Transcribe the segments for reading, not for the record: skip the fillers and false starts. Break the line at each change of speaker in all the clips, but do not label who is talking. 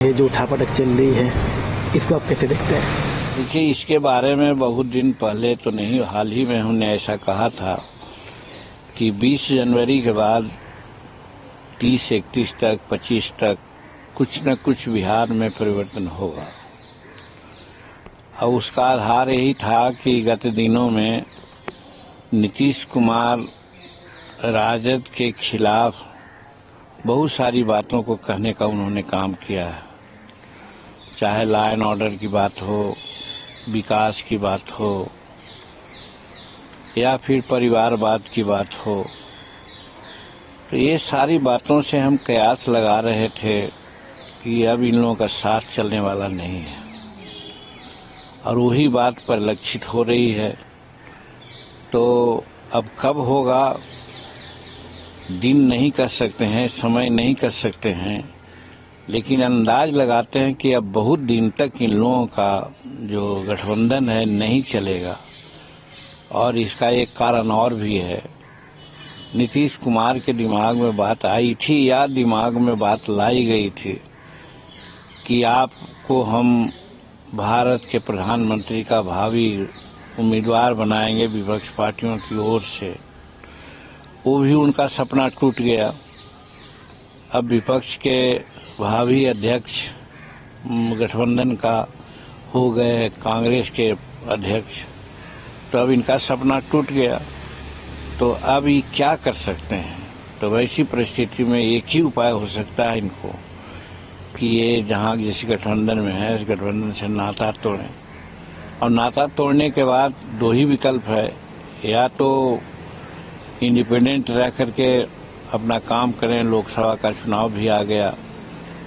ये जो उठापटक चल रही है, इसको आप कैसे देखते हैं?
देखिए, इसके बारे में बहुत दिन पहले तो नहीं, हाल ही में हमने ऐसा कहा था कि 20 जनवरी के बाद 30, 31 तक, 25 तक कुछ न कुछ बिहार में परिवर्तन होगा। और उसका आधार यही था कि गत दिनों में नीतीश कुमार राजद के खिलाफ बहुत सारी बातों को कहने का उन्होंने काम किया है। चाहे लॉ एंड ऑर्डर की बात हो, विकास की बात हो, या फिर परिवारवाद की बात हो, तो ये सारी बातों से हम कयास लगा रहे थे कि अब इन लोगों का साथ चलने वाला नहीं है, और वही बात परिलक्षित हो रही है। तो अब कब होगा, दिन नहीं कर सकते हैं, समय नहीं कर सकते हैं, लेकिन अंदाज लगाते हैं कि अब बहुत दिन तक इन लोगों का जो गठबंधन है नहीं चलेगा। और इसका एक कारण और भी है। नीतीश कुमार के दिमाग में बात आई थी या दिमाग में बात लाई गई थी कि आपको हम भारत के प्रधानमंत्री का भावी उम्मीदवार बनाएंगे विपक्ष पार्टियों की ओर से। वो भी उनका सपना टूट गया। अब विपक्ष के भावी अध्यक्ष गठबंधन का हो गए कांग्रेस के अध्यक्ष, तो अब इनका सपना टूट गया। तो अब ये क्या कर सकते हैं? तो वैसी परिस्थिति में एक ही उपाय हो सकता है इनको कि ये जहां जिस गठबंधन में है, इस गठबंधन से नाता तोड़ें। और नाता तोड़ने के बाद दो ही विकल्प है, या तो इंडिपेंडेंट रह करके अपना काम करें, लोकसभा का चुनाव भी आ गया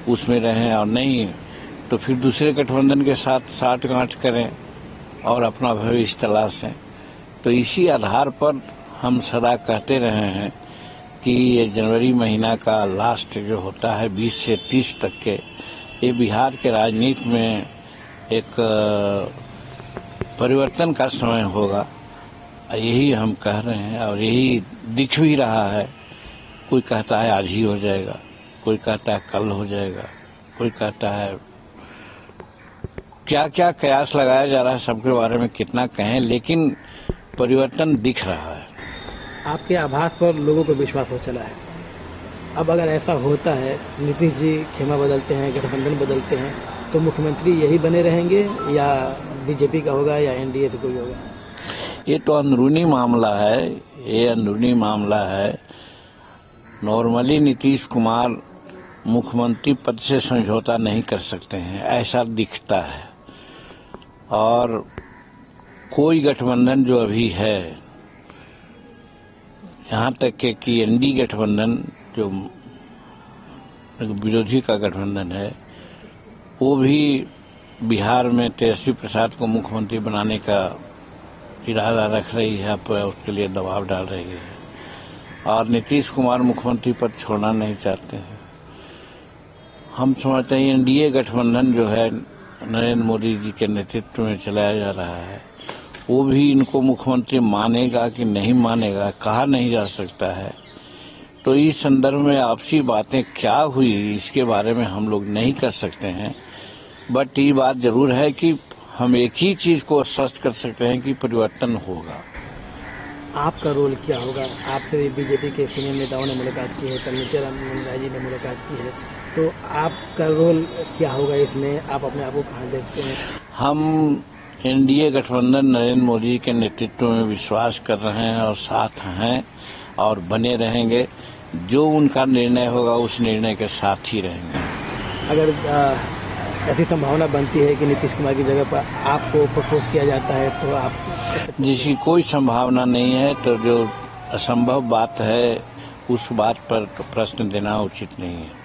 उसमें रहें, और नहीं तो फिर दूसरे गठबंधन के साथ साठगांठ करें और अपना भविष्य तलाशें। तो इसी आधार पर हम सदा कहते रहे हैं कि ये जनवरी महीना का लास्ट जो होता है 20 से 30 तक के, ये बिहार के राजनीति में एक परिवर्तन का समय होगा। यही हम कह रहे हैं और यही दिख भी रहा है। कोई कहता है आज ही हो जाएगा, कोई कहता है कल हो जाएगा, कोई कहता है क्या क्या कयास लगाया जा रहा है, सबके बारे में कितना कहें, लेकिन परिवर्तन दिख रहा है।
आपके आभास पर लोगों को विश्वास हो चला है। अब अगर ऐसा होता है, नीतीश जी खेमा बदलते हैं, गठबंधन बदलते हैं, तो मुख्यमंत्री यही बने रहेंगे या बीजेपी का होगा या एनडीए से कोई होगा?
ये तो अंदरूनी मामला है, ये अंदरूनी मामला है। नॉर्मली नीतीश कुमार मुख्यमंत्री पद से समझौता नहीं कर सकते हैं, ऐसा दिखता है। और कोई गठबंधन जो अभी है, यहाँ तक के कि एनडी गठबंधन जो विरोधी का गठबंधन है, वो भी बिहार में तेजस्वी प्रसाद को मुख्यमंत्री बनाने का इरादा रख रही है, पर उसके लिए दबाव डाल रही है। और नीतीश कुमार मुख्यमंत्री पद छोड़ना नहीं चाहते हैं। हम समझते हैं एनडीए गठबंधन जो है नरेंद्र मोदी जी के नेतृत्व में चलाया जा रहा है, वो भी इनको मुख्यमंत्री मानेगा कि नहीं मानेगा कहा नहीं जा सकता है। तो इस संदर्भ में आपसी बातें क्या हुई इसके बारे में हम लोग नहीं कर सकते हैं। बट ये बात जरूर है कि हम एक ही चीज को आश्वस्त कर सकते हैं कि परिवर्तन होगा।
आपका रोल क्या होगा? आपसे बीजेपी के सीनियर नेताओं ने मुलाकात की है, कल नित्यानंद राय जी ने मुलाकात की है, तो आपका रोल क्या होगा इसमें? आप अपने आप को कहाँ देखते हैं?
हम एनडीए गठबंधन नरेंद्र मोदी के नेतृत्व में विश्वास कर रहे हैं और साथ हैं और बने रहेंगे। जो उनका निर्णय होगा उस निर्णय के साथ ही रहेंगे।
अगर ऐसी संभावना बनती है कि नीतीश कुमार की जगह पर आपको प्रपोज किया जाता है, तो आप?
जिसकी कोई संभावना नहीं है, तो जो असंभव बात है उस बात पर तो प्रश्न देना उचित नहीं है।